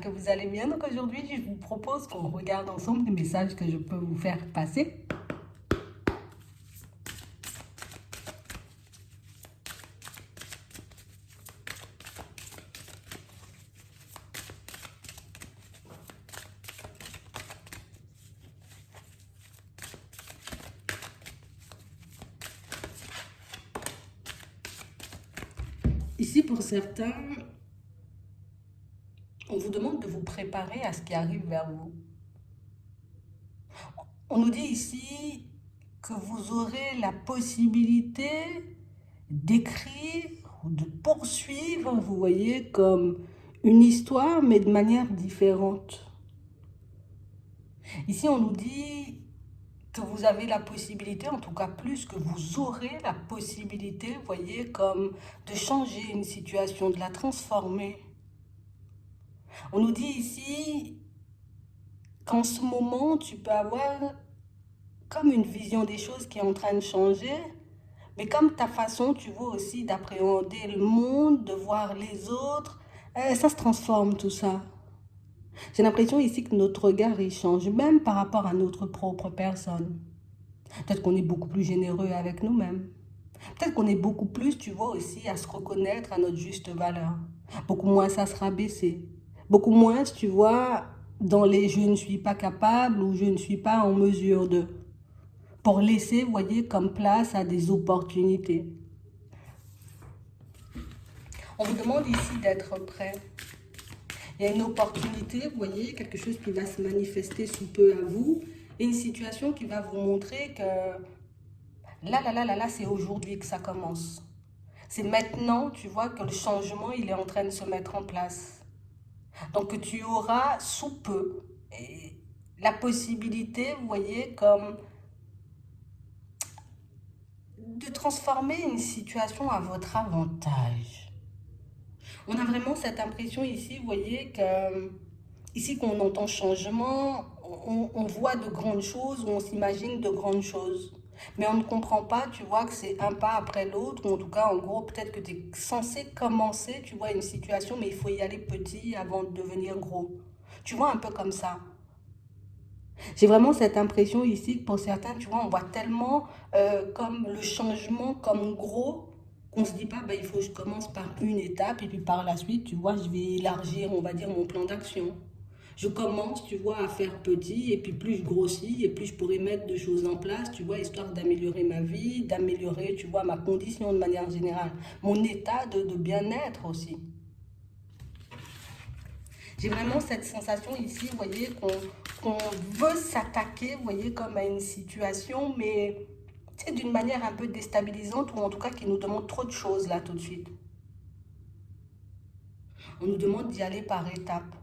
j'espère que vous allez bien. Donc aujourd'hui, je vous propose qu'on regarde ensemble les messages que je peux vous faire passer. Ici, pour certains, on vous demande de vous préparer à ce qui arrive vers vous. On nous dit ici que vous aurez la possibilité d'écrire ou de poursuivre, vous voyez, comme une histoire, mais de manière différente. Ici, on nous dit que vous avez la possibilité, en tout cas plus que vous aurez la possibilité, vous voyez, comme de changer une situation, de la transformer. On nous dit ici qu'en ce moment, tu peux avoir comme une vision des choses qui est en train de changer, mais comme ta façon, tu vois aussi d'appréhender le monde, de voir les autres, ça se transforme tout ça. J'ai l'impression ici que notre regard, il change, même par rapport à notre propre personne. Peut-être qu'on est beaucoup plus généreux avec nous-mêmes. Peut-être qu'on est beaucoup plus, tu vois, aussi à se reconnaître à notre juste valeur. Beaucoup moins à se rabaisser. Beaucoup moins, tu vois, dans les je ne suis pas capable ou je ne suis pas en mesure de. Pour laisser, vous voyez, comme place à des opportunités. On vous demande ici d'être prêt. Il y a une opportunité, vous voyez, quelque chose qui va se manifester sous peu à vous, et une situation qui va vous montrer que là, c'est aujourd'hui que ça commence. C'est maintenant, tu vois, que le changement, il est en train de se mettre en place. Donc, que tu auras sous peu la possibilité, vous voyez, comme de transformer une situation à votre avantage. On a vraiment cette impression ici, vous voyez, que ici qu'on entend changement, on voit de grandes choses, ou on s'imagine de grandes choses. Mais on ne comprend pas, tu vois, que c'est un pas après l'autre, ou en tout cas, en gros, peut-être que tu es censé commencer, tu vois, une situation, mais il faut y aller petit avant de devenir gros. Tu vois, un peu comme ça. J'ai vraiment cette impression ici que pour certains, tu vois, on voit tellement comme le changement comme gros qu'on se dit pas, ben, il faut que je commence par une étape et puis par la suite, tu vois, je vais élargir, on va dire, mon plan d'action. Je commence, tu vois, à faire petit et puis plus je grossis et plus je pourrais mettre de choses en place, tu vois, histoire d'améliorer ma vie, d'améliorer, tu vois, ma condition de manière générale, mon état de bien-être aussi. J'ai vraiment cette sensation ici, vous voyez, qu'on veut s'attaquer, vous voyez, comme à une situation, mais c'est d'une manière un peu déstabilisante ou en tout cas qui nous demande trop de choses là tout de suite. On nous demande d'y aller par étapes,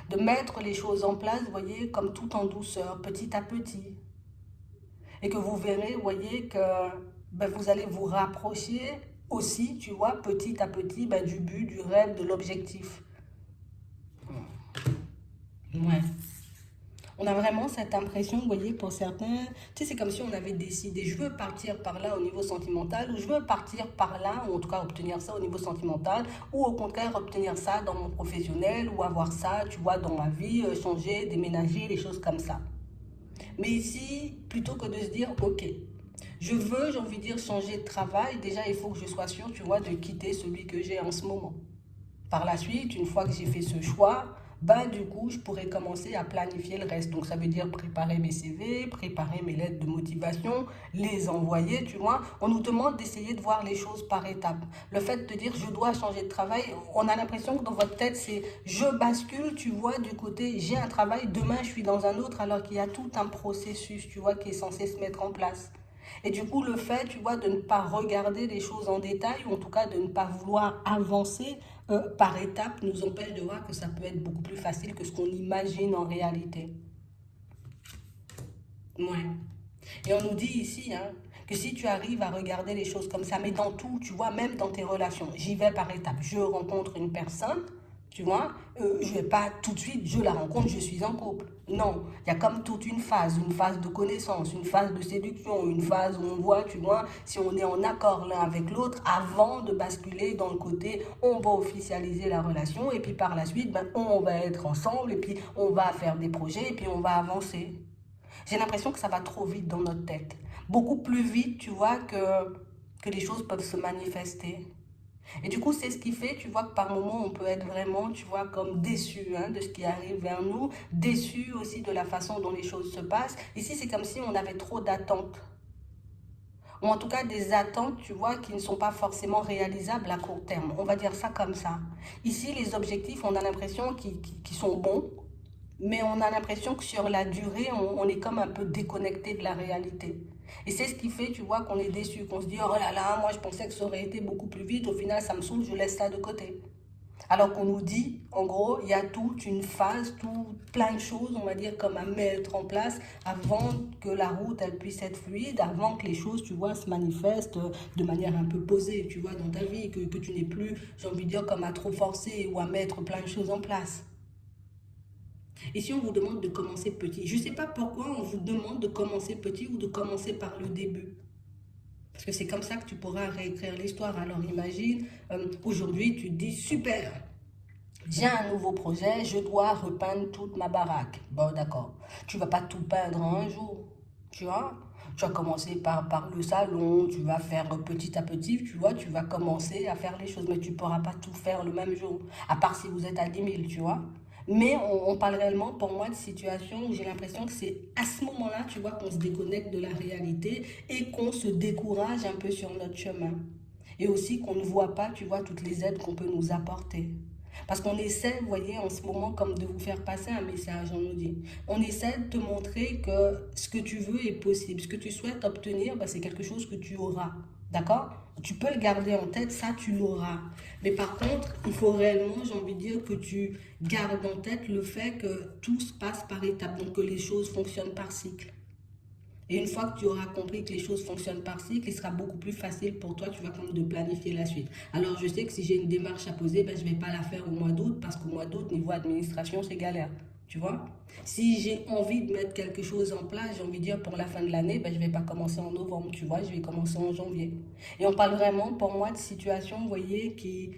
de mettre les choses en place, vous voyez, comme tout en douceur, petit à petit. Et que vous verrez, vous voyez, que ben, vous allez vous rapprocher aussi, tu vois, petit à petit, ben, du but, du rêve, de l'objectif. Ouais. On a vraiment cette impression, vous voyez, pour certains, tu sais, c'est comme si on avait décidé, je veux partir par là au niveau sentimental, ou je veux partir par là, ou en tout cas obtenir ça au niveau sentimental, ou au contraire obtenir ça dans mon professionnel, ou avoir ça, tu vois, dans ma vie, changer, déménager, des choses comme ça. Mais ici, plutôt que de se dire, ok, je veux, j'ai envie de dire, changer de travail, déjà il faut que je sois sûre, tu vois, de quitter celui que j'ai en ce moment. Par la suite, une fois que j'ai fait ce choix, bah, du coup, je pourrais commencer à planifier le reste. Donc, ça veut dire préparer mes CV, préparer mes lettres de motivation, les envoyer, tu vois. On nous demande d'essayer de voir les choses par étapes. Le fait de dire je dois changer de travail, on a l'impression que dans votre tête, c'est je bascule, tu vois, du côté j'ai un travail, demain je suis dans un autre, alors qu'il y a tout un processus, tu vois, qui est censé se mettre en place. Et du coup, le fait, tu vois, de ne pas regarder les choses en détail, ou en tout cas de ne pas vouloir avancer par étapes, nous empêche de voir que ça peut être beaucoup plus facile que ce qu'on imagine en réalité. Ouais. Et on nous dit ici, hein, que si tu arrives à regarder les choses comme ça, mais dans tout, tu vois, même dans tes relations, j'y vais par étapes. Je rencontre une personne, Tu vois, je vais pas tout de suite, je la rencontre, je suis en couple. Non, il y a comme toute une phase de connaissance, une phase de séduction, une phase où on voit, tu vois, si on est en accord l'un avec l'autre avant de basculer dans le côté on va officialiser la relation et puis par la suite, ben, on va être ensemble et puis on va faire des projets et puis on va avancer. J'ai l'impression que ça va trop vite dans notre tête. Beaucoup plus vite, tu vois, que les choses peuvent se manifester. Et du coup, c'est ce qui fait, tu vois, que par moments, on peut être vraiment, tu vois, comme déçu hein, de ce qui arrive vers nous, déçu aussi de la façon dont les choses se passent. Ici, c'est comme si on avait trop d'attentes. Ou en tout cas, des attentes, tu vois, qui ne sont pas forcément réalisables à court terme. On va dire ça comme ça. Ici, les objectifs, on a l'impression qu'ils sont bons, mais on a l'impression que sur la durée, on est comme un peu déconnecté de la réalité. Et c'est ce qui fait, tu vois, qu'on est déçu, qu'on se dit, oh là là, moi je pensais que ça aurait été beaucoup plus vite, au final ça me saoule, je laisse ça de côté. Alors qu'on nous dit, en gros, il y a toute une phase, plein de choses, on va dire, comme à mettre en place avant que la route, elle puisse être fluide, avant que les choses, tu vois, se manifestent de manière un peu posée, tu vois, dans ta vie, que tu n'aies plus, j'ai envie de dire, comme à trop forcer ou à mettre plein de choses en place. Et si on vous demande de commencer petit, je ne sais pas pourquoi on vous demande de commencer petit ou de commencer par le début. Parce que c'est comme ça que tu pourras réécrire l'histoire. Alors imagine, aujourd'hui tu te dis super, j'ai un nouveau projet, je dois repeindre toute ma baraque. Bon d'accord, tu ne vas pas tout peindre en un jour, tu vois. Tu vas commencer par le salon, tu vas faire petit à petit, tu vois, tu vas commencer à faire les choses, mais tu ne pourras pas tout faire le même jour, à part si vous êtes à 10 000, tu vois. Mais on parle réellement, pour moi, de situations où j'ai l'impression que c'est à ce moment-là, tu vois, qu'on se déconnecte de la réalité et qu'on se décourage un peu sur notre chemin. Et aussi qu'on ne voit pas, tu vois, toutes les aides qu'on peut nous apporter. Parce qu'on essaie, vous voyez, en ce moment, comme de vous faire passer un message, on nous dit. On essaie de te montrer que ce que tu veux est possible. Ce que tu souhaites obtenir, ben, c'est quelque chose que tu auras. D'accord? Tu peux le garder en tête, ça tu l'auras. Mais par contre, il faut réellement, j'ai envie de dire, que tu gardes en tête le fait que tout se passe par étapes, donc que les choses fonctionnent par cycle. Et une fois que tu auras compris que les choses fonctionnent par cycle, il sera beaucoup plus facile pour toi, tu vas comme de planifier la suite. Alors je sais que si j'ai une démarche à poser, ben, je ne vais pas la faire au mois d'août parce qu'au mois d'août, niveau administration, c'est galère. Tu vois? Si j'ai envie de mettre quelque chose en place, j'ai envie de dire pour la fin de l'année, ben, je ne vais pas commencer en novembre, tu vois, je vais commencer en janvier. Et on parle vraiment pour moi de situations, vous voyez, qui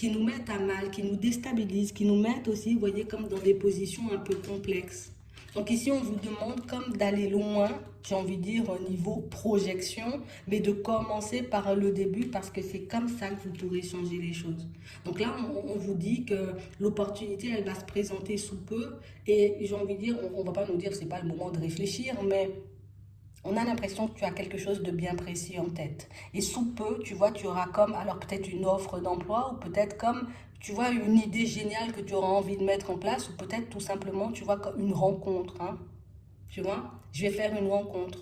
nous mettent à mal, qui nous déstabilisent, qui nous mettent aussi, vous voyez, comme dans des positions un peu complexes. Donc ici, on vous demande comme d'aller loin, j'ai envie de dire au niveau projection, mais de commencer par le début parce que c'est comme ça que vous pourrez changer les choses. Donc là, on vous dit que l'opportunité, elle va se présenter sous peu et j'ai envie de dire, on ne va pas nous dire que ce n'est pas le moment de réfléchir, mais on a l'impression que tu as quelque chose de bien précis en tête. Et sous peu, tu vois, tu auras comme, alors peut-être une offre d'emploi ou peut-être comme, tu vois, une idée géniale que tu auras envie de mettre en place ou peut-être tout simplement, tu vois, comme une rencontre. Hein. Tu vois, je vais faire une rencontre.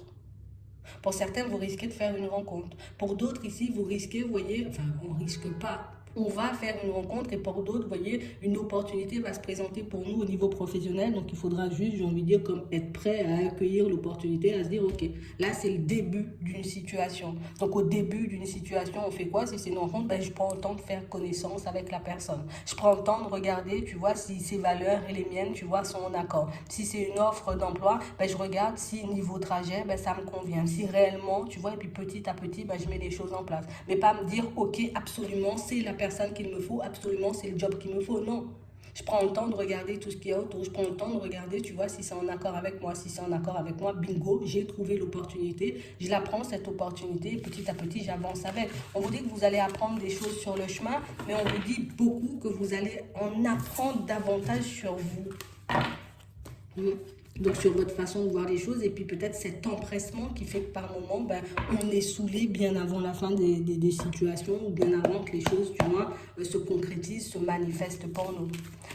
Pour certains, vous risquez de faire une rencontre. Pour d'autres ici, vous risquez, vous voyez, enfin, on ne risque pas. On va faire une rencontre et pour d'autres, vous voyez, une opportunité va se présenter pour nous au niveau professionnel. Donc, il faudra juste, j'ai envie de dire, comme être prêt à accueillir l'opportunité, à se dire, OK, là, c'est le début d'une situation. Donc, au début d'une situation, on fait quoi? Si c'est une rencontre, ben, je prends le temps de faire connaissance avec la personne. Je prends le temps de regarder, tu vois, si ses valeurs et les miennes, tu vois, sont en accord. Si c'est une offre d'emploi, ben, je regarde si niveau trajet, ben, ça me convient. Si réellement, tu vois, et puis petit à petit, ben, je mets les choses en place. Mais pas me dire, OK, absolument, c'est la personne qu'il me faut, absolument, c'est le job qu'il me faut. Non. Je prends le temps de regarder tout ce qu'il y a autour. Je prends le temps de regarder, tu vois, si c'est en accord avec moi. Si c'est en accord avec moi, bingo, j'ai trouvé l'opportunité. Je la prends, cette opportunité, et petit à petit, j'avance avec. On vous dit que vous allez apprendre des choses sur le chemin, mais on vous dit beaucoup que vous allez en apprendre davantage sur vous. Donc sur votre façon de voir les choses et puis peut-être cet empressement qui fait que par moment ben, on est saoulé bien avant la fin des situations ou bien avant que les choses du moins se concrétisent, se manifestent pour nous.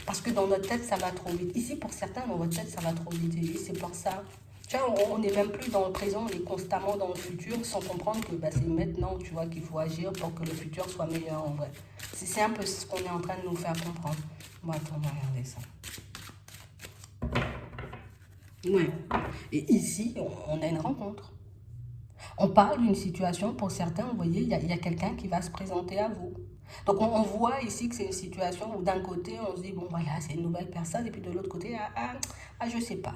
Parce que dans notre tête ça va trop vite. Ici pour certains dans votre tête ça va trop vite et c'est pour ça. Tu vois, on n'est même plus dans le présent, on est constamment dans le futur sans comprendre que ben, c'est maintenant tu vois, qu'il faut agir pour que le futur soit meilleur en vrai. C'est un peu ce qu'on est en train de nous faire comprendre. Bon attends, on va regarder ça. Ouais. Et ici, on a une rencontre. On parle d'une situation, pour certains, vous voyez, il y a quelqu'un qui va se présenter à vous. Donc on voit ici que c'est une situation où d'un côté on se dit, bon voilà, c'est une nouvelle personne, et puis de l'autre côté, je sais pas.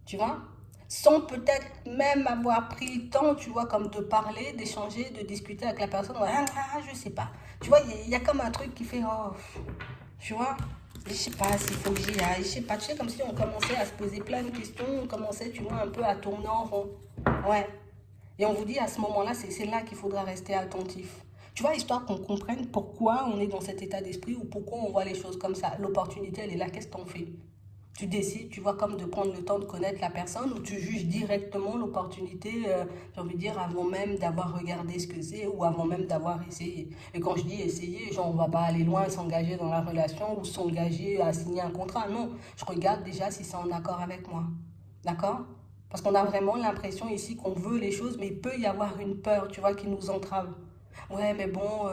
Tu vois? Sans peut-être même avoir pris le temps, tu vois, comme de parler, d'échanger, de discuter avec la personne. Je sais pas. Tu vois, il y a comme un truc qui fait, oh, tu vois, je sais pas s'il faut que j'y aille, je sais pas. Tu sais, comme si on commençait à se poser plein de questions, on commençait, tu vois, un peu à tourner en rond. Ouais. Et on vous dit à ce moment-là, c'est là qu'il faudra rester attentif. Tu vois, histoire qu'on comprenne pourquoi on est dans cet état d'esprit ou pourquoi on voit les choses comme ça. L'opportunité, elle est là, qu'est-ce que t'en fais? Tu décides, tu vois, comme de prendre le temps de connaître la personne ou tu juges directement l'opportunité, j'ai envie de dire, avant même d'avoir regardé ce que c'est ou avant même d'avoir essayé. Et quand je dis essayer, genre, on va pas aller loin et s'engager dans la relation ou s'engager à signer un contrat. Non, je regarde déjà si c'est en accord avec moi. D'accord? Parce qu'on a vraiment l'impression ici qu'on veut les choses, mais il peut y avoir une peur, tu vois, qui nous entrave. Ouais, mais bon,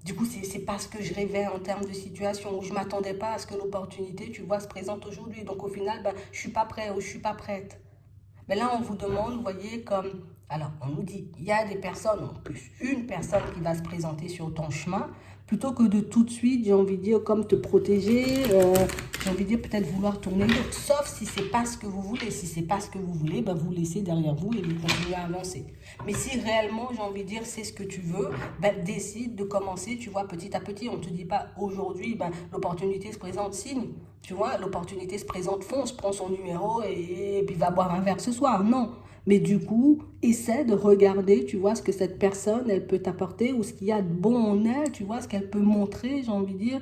du coup, c'est pas ce que je rêvais en termes de situation, où je m'attendais pas à ce que l'opportunité, tu vois, se présente aujourd'hui. Donc au final, ben, je suis pas prêt ou je suis pas prête. Mais là, on vous demande, vous voyez, comme... Alors, on nous dit, il y a des personnes, en plus, une personne qui va se présenter sur ton chemin, plutôt que de tout de suite, j'ai envie de dire, comme te protéger, j'ai envie de dire, peut-être vouloir tourner le dos. Sauf si c'est pas ce que vous voulez. Si c'est pas ce que vous voulez, ben, vous laissez derrière vous et vous continuez à avancer. Mais si réellement, j'ai envie de dire, c'est ce que tu veux, ben, décide de commencer, tu vois, petit à petit. On ne te dit pas, aujourd'hui, ben, l'opportunité se présente, signe. Tu vois, l'opportunité se présente, fonce, prend son numéro et puis va boire un verre ce soir. Non. Mais du coup, essaie de regarder, tu vois, ce que cette personne, elle peut t'apporter ou ce qu'il y a de bon en elle, tu vois, ce qu'elle peut montrer, j'ai envie de dire.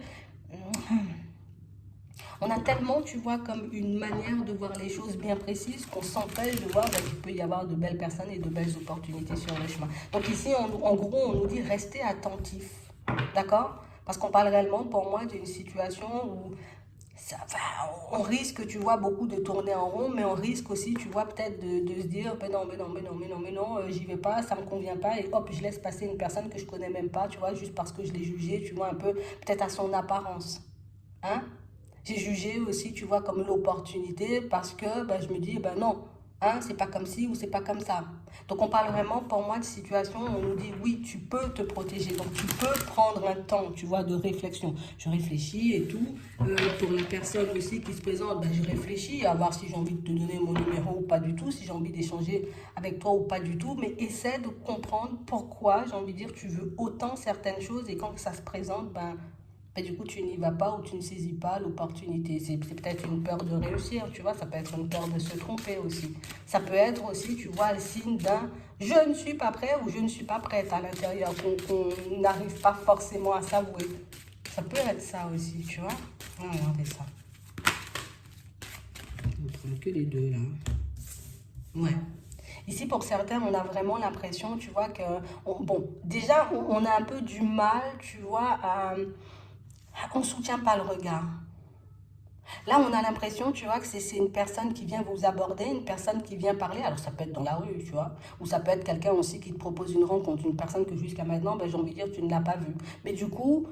On a tellement, tu vois, comme une manière de voir les choses bien précises qu'on s'empêche de voir qu'il peut y avoir de belles personnes et de belles opportunités sur le chemin. Donc ici, en gros, on nous dit restez attentif. D'accord? Parce qu'on parle réellement, pour moi, d'une situation où ça, enfin, on risque, tu vois, beaucoup de tourner en rond, mais on risque aussi, tu vois, peut-être de se dire, mais non, mais non, mais non, mais non, mais non, j'y vais pas, ça me convient pas, et hop, je laisse passer une personne que je connais même pas, tu vois, juste parce que je l'ai jugée, tu vois, un peu, peut-être à son apparence. Hein? J'ai jugé aussi, tu vois, comme l'opportunité parce que ben, je me dis, ben non, hein, c'est pas comme ci ou c'est pas comme ça. Donc on parle vraiment pour moi de situation où on nous dit, oui, tu peux te protéger. Donc tu peux prendre un temps, tu vois, de réflexion. Je réfléchis et tout. Pour la personne aussi qui se présente, ben, je réfléchis à voir si j'ai envie de te donner mon numéro ou pas du tout, si j'ai envie d'échanger avec toi ou pas du tout. Mais essaie de comprendre pourquoi, j'ai envie de dire, tu veux autant certaines choses et quand ça se présente, ben et du coup, tu n'y vas pas ou tu ne saisis pas l'opportunité. C'est peut-être une peur de réussir, tu vois. Ça peut être une peur de se tromper aussi. Ça peut être aussi, tu vois, le signe d'un je ne suis pas prêt ou je ne suis pas prête à l'intérieur, qu'on n'arrive pas forcément à s'avouer. Ça peut être ça aussi, tu vois. Regardez ça. On ne prend que les deux là. Ouais. Ici, pour certains, on a vraiment l'impression, tu vois, que... bon, déjà, on a un peu du mal, tu vois, à... On ne soutient pas le regard. Là, on a l'impression, tu vois, que c'est une personne qui vient vous aborder, une personne qui vient parler. Alors, ça peut être dans la rue, tu vois, ou ça peut être quelqu'un aussi qui te propose une rencontre, une personne que jusqu'à maintenant, ben, j'ai envie de dire, tu ne l'as pas vue. Mais du coup,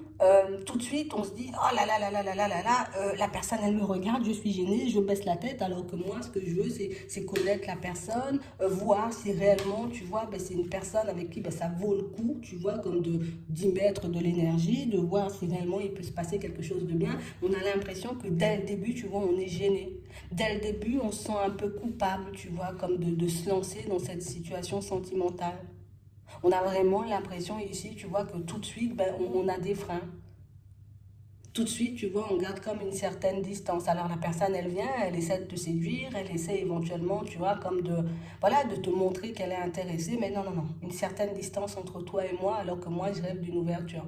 tout de suite, on se dit, oh là là là là là là là là, la personne, elle me regarde, je suis gênée, je baisse la tête, alors que moi, ce que je veux, c'est connaître la personne, voir si réellement, tu vois, ben, c'est une personne avec qui ben, ça vaut le coup, tu vois, comme d'y mettre de l'énergie, de voir si réellement il peut se passer quelque chose de bien. On a l'impression que dès le début, tu vois, on est gêné. Dès le début, on se sent un peu coupable, tu vois, comme de se lancer dans cette situation sentimentale. On a vraiment l'impression ici, tu vois, que tout de suite, ben, on a des freins. Tout de suite, tu vois, on garde comme une certaine distance. Alors la personne, elle vient, elle essaie de te séduire, elle essaie éventuellement, tu vois, comme voilà, de te montrer qu'elle est intéressée. Mais non, non, non. Une certaine distance entre toi et moi, alors que moi, je rêve d'une ouverture.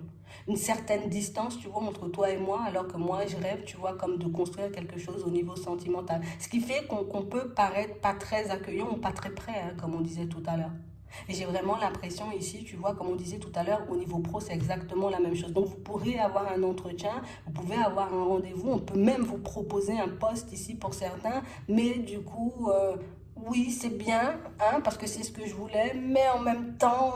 Une certaine distance, tu vois, entre toi et moi, alors que moi, je rêve, tu vois, comme de construire quelque chose au niveau sentimental. Ce qui fait qu'on peut paraître pas très accueillant ou pas très prêt, hein, comme on disait tout à l'heure. Et j'ai vraiment l'impression ici, tu vois, comme on disait tout à l'heure, au niveau pro, c'est exactement la même chose. Donc, vous pourrez avoir un entretien, vous pouvez avoir un rendez-vous, on peut même vous proposer un poste ici pour certains, mais du coup, oui, c'est bien, hein, parce que c'est ce que je voulais, mais en même temps,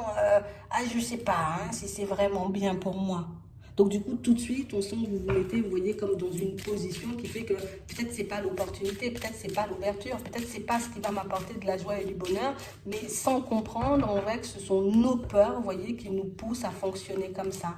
je sais pas hein, si c'est vraiment bien pour moi. Donc du coup, tout de suite, on sent que vous vous mettez, vous voyez, comme dans une position qui fait que peut-être c'est pas l'opportunité, peut-être c'est pas l'ouverture, peut-être c'est pas ce qui va m'apporter de la joie et du bonheur, mais sans comprendre en vrai que ce sont nos peurs, vous voyez, qui nous poussent à fonctionner comme ça.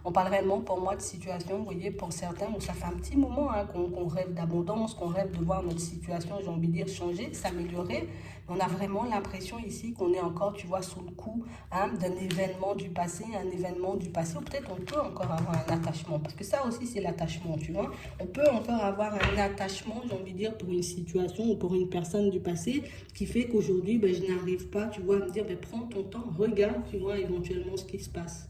On parle réellement pour moi de situation, vous voyez, pour certains, où ça fait un petit moment hein, qu'on rêve d'abondance, qu'on rêve de voir notre situation, j'ai envie de dire, changer, s'améliorer. On a vraiment l'impression ici qu'on est encore, tu vois, sous le coup hein, d'un événement du passé, ou peut-être on peut encore avoir un attachement, parce que ça aussi c'est l'attachement, tu vois. On peut encore avoir un attachement, j'ai envie de dire, pour une situation ou pour une personne du passé, qui fait qu'aujourd'hui, ben, je n'arrive pas, tu vois, à me dire, ben, prends ton temps, regarde, tu vois, éventuellement ce qui se passe.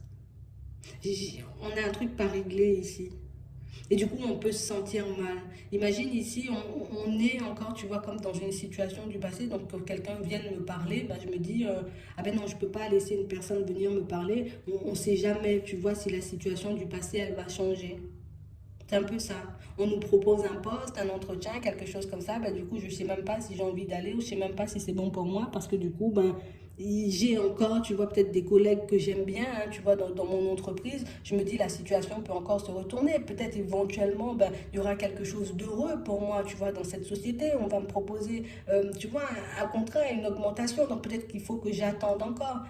On a un truc pas réglé ici. Et du coup, on peut se sentir mal. Imagine ici, on est encore, tu vois, comme dans une situation du passé. Donc, que quelqu'un vienne me parler, bah, je me dis, ah ben non, je ne peux pas laisser une personne venir me parler. On ne sait jamais, tu vois, si la situation du passé, elle va changer. C'est un peu ça. On nous propose un poste, un entretien, quelque chose comme ça. Ben, du coup, je ne sais même pas si j'ai envie d'aller ou je ne sais même pas si c'est bon pour moi parce que du coup, ben, j'ai encore, tu vois, peut-être des collègues que j'aime bien, hein, tu vois, dans mon entreprise. Je me dis, la situation peut encore se retourner. Peut-être éventuellement, ben, il y aura quelque chose d'heureux pour moi, tu vois, dans cette société. On va me proposer, tu vois, un contrat, une augmentation. Donc peut-être qu'il faut que j'attende encore.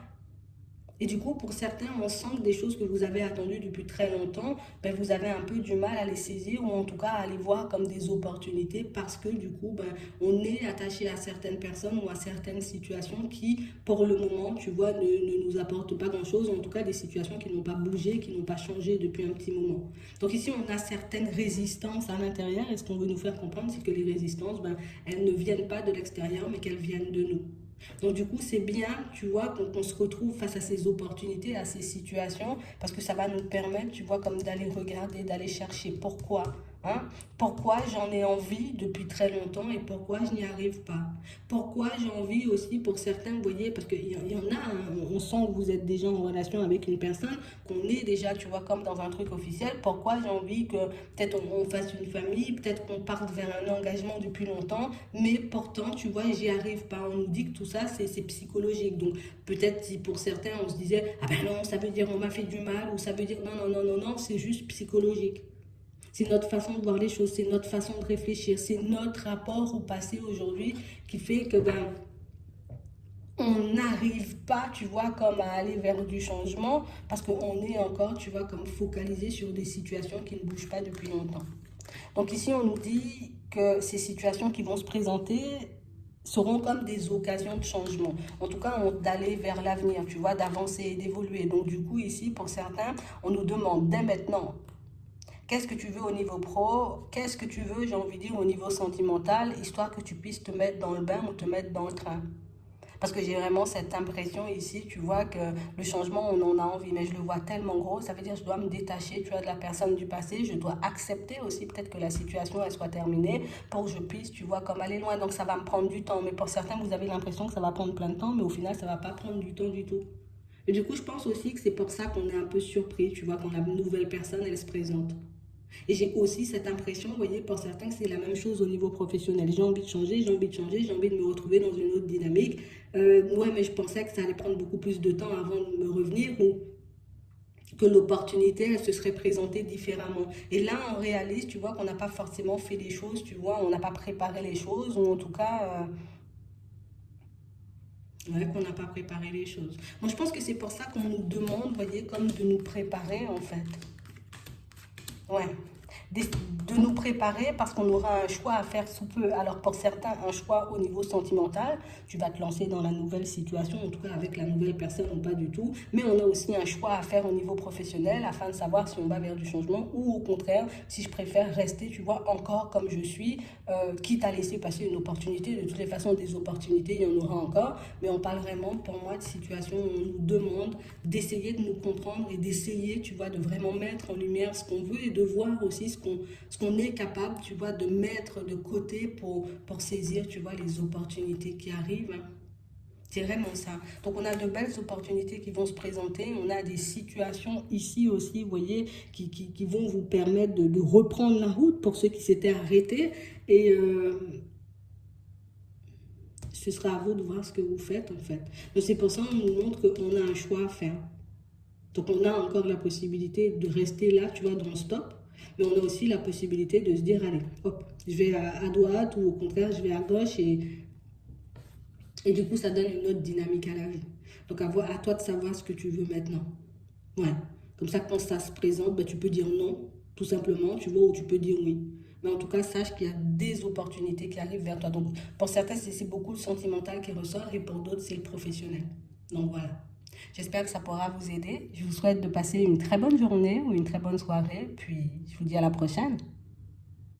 Et du coup, pour certains, on sent que des choses que vous avez attendues depuis très longtemps, ben, vous avez un peu du mal à les saisir ou en tout cas à les voir comme des opportunités parce que du coup, ben, on est attaché à certaines personnes ou à certaines situations qui, pour le moment, tu vois, ne nous apportent pas grand-chose, en tout cas des situations qui n'ont pas bougé, qui n'ont pas changé depuis un petit moment. Donc ici, on a certaines résistances à l'intérieur et ce qu'on veut nous faire comprendre, c'est que les résistances, ben, elles ne viennent pas de l'extérieur, mais qu'elles viennent de nous. Donc du coup, c'est bien, tu vois, qu'on se retrouve face à ces opportunités, à ces situations, parce que ça va nous permettre, tu vois, comme d'aller regarder, d'aller chercher pourquoi. Hein? Pourquoi j'en ai envie depuis très longtemps et pourquoi je n'y arrive pas. Pourquoi j'ai envie aussi pour certains, vous voyez, parce qu'il y en a, hein, on sent que vous êtes déjà en relation avec une personne, qu'on est déjà, tu vois, comme dans un truc officiel. Pourquoi j'ai envie que peut-être on fasse une famille, peut-être qu'on parte vers un engagement depuis longtemps, mais pourtant, tu vois, j'y arrive pas. On nous dit que tout ça, c'est psychologique. Donc, peut-être si pour certains, on se disait, ah ben non, ça veut dire on m'a fait du mal, ou ça veut dire non, non, non, non, non, c'est juste psychologique. C'est notre façon de voir les choses, c'est notre façon de réfléchir, c'est notre rapport au passé aujourd'hui qui fait que ben, on n'arrive pas, tu vois, comme à aller vers du changement parce qu'on est encore, tu vois, comme focalisé sur des situations qui ne bougent pas depuis longtemps. Donc ici, on nous dit que ces situations qui vont se présenter seront comme des occasions de changement. En tout cas, d'aller vers l'avenir, tu vois, d'avancer et d'évoluer. Donc du coup, ici, pour certains, on nous demande dès maintenant, qu'est-ce que tu veux au niveau pro? Qu'est-ce que tu veux, j'ai envie de dire, au niveau sentimental, histoire que tu puisses te mettre dans le bain ou te mettre dans le train. Parce que j'ai vraiment cette impression ici, tu vois, que le changement, on en a envie, mais je le vois tellement gros, ça veut dire que je dois me détacher, tu vois, de la personne du passé, je dois accepter aussi peut-être que la situation, elle soit terminée pour que je puisse, tu vois, comme aller loin. Donc ça va me prendre du temps, mais pour certains, vous avez l'impression que ça va prendre plein de temps, mais au final, ça va pas prendre du temps du tout. Et du coup, je pense aussi que c'est pour ça qu'on est un peu surpris, tu vois, quand la nouvelle personne, elle se présente. Et j'ai aussi cette impression, vous voyez, pour certains, que c'est la même chose au niveau professionnel. J'ai envie de changer, j'ai envie de changer, j'ai envie de me retrouver dans une autre dynamique. Ouais, mais je pensais que ça allait prendre beaucoup plus de temps avant de me revenir ou que l'opportunité, elle se serait présentée différemment. Et là, on réalise, tu vois, qu'on n'a pas forcément fait les choses, tu vois, on n'a pas préparé les choses, ou en tout cas, ouais, qu'on n'a pas préparé les choses. Moi, je pense que c'est pour ça qu'on nous demande, vous voyez, comme de nous préparer, en fait. Ouais. De nous préparer parce qu'on aura un choix à faire sous peu. Alors pour certains, un choix au niveau sentimental, tu vas te lancer dans la nouvelle situation, en tout cas avec la nouvelle personne ou pas du tout. Mais on a aussi un choix à faire au niveau professionnel afin de savoir si on va vers du changement ou au contraire, si je préfère rester, tu vois, encore comme je suis, quitte à laisser passer une opportunité. De toutes les façons, des opportunités, il y en aura encore. Mais on parle vraiment pour moi de situations où on nous demande d'essayer de nous comprendre et d'essayer, tu vois, de vraiment mettre en lumière ce qu'on veut et de voir aussi ce qu'on est capable, tu vois, de mettre de côté pour saisir, tu vois, les opportunités qui arrivent. Hein. C'est vraiment ça. Donc on a de belles opportunités qui vont se présenter. On a des situations ici aussi, vous voyez, qui vont vous permettre de reprendre la route pour ceux qui s'étaient arrêtés. Et ce sera à vous de voir ce que vous faites en fait. Donc c'est pour ça qu'on nous montre qu'on a un choix à faire. Donc, on a encore la possibilité de rester là, tu vois, dans le stop. Mais on a aussi la possibilité de se dire, allez, hop, je vais à droite ou au contraire, je vais à gauche et du coup, ça donne une autre dynamique à la vie. Donc, à toi de savoir ce que tu veux maintenant. Ouais. Comme ça, quand ça se présente, ben, tu peux dire non, tout simplement, tu vois, ou tu peux dire oui. Mais en tout cas, sache qu'il y a des opportunités qui arrivent vers toi. Donc, pour certains, c'est beaucoup le sentimental qui ressort et pour d'autres, c'est le professionnel. Donc, voilà. J'espère que ça pourra vous aider. Je vous souhaite de passer une très bonne journée ou une très bonne soirée. Puis, je vous dis à la prochaine.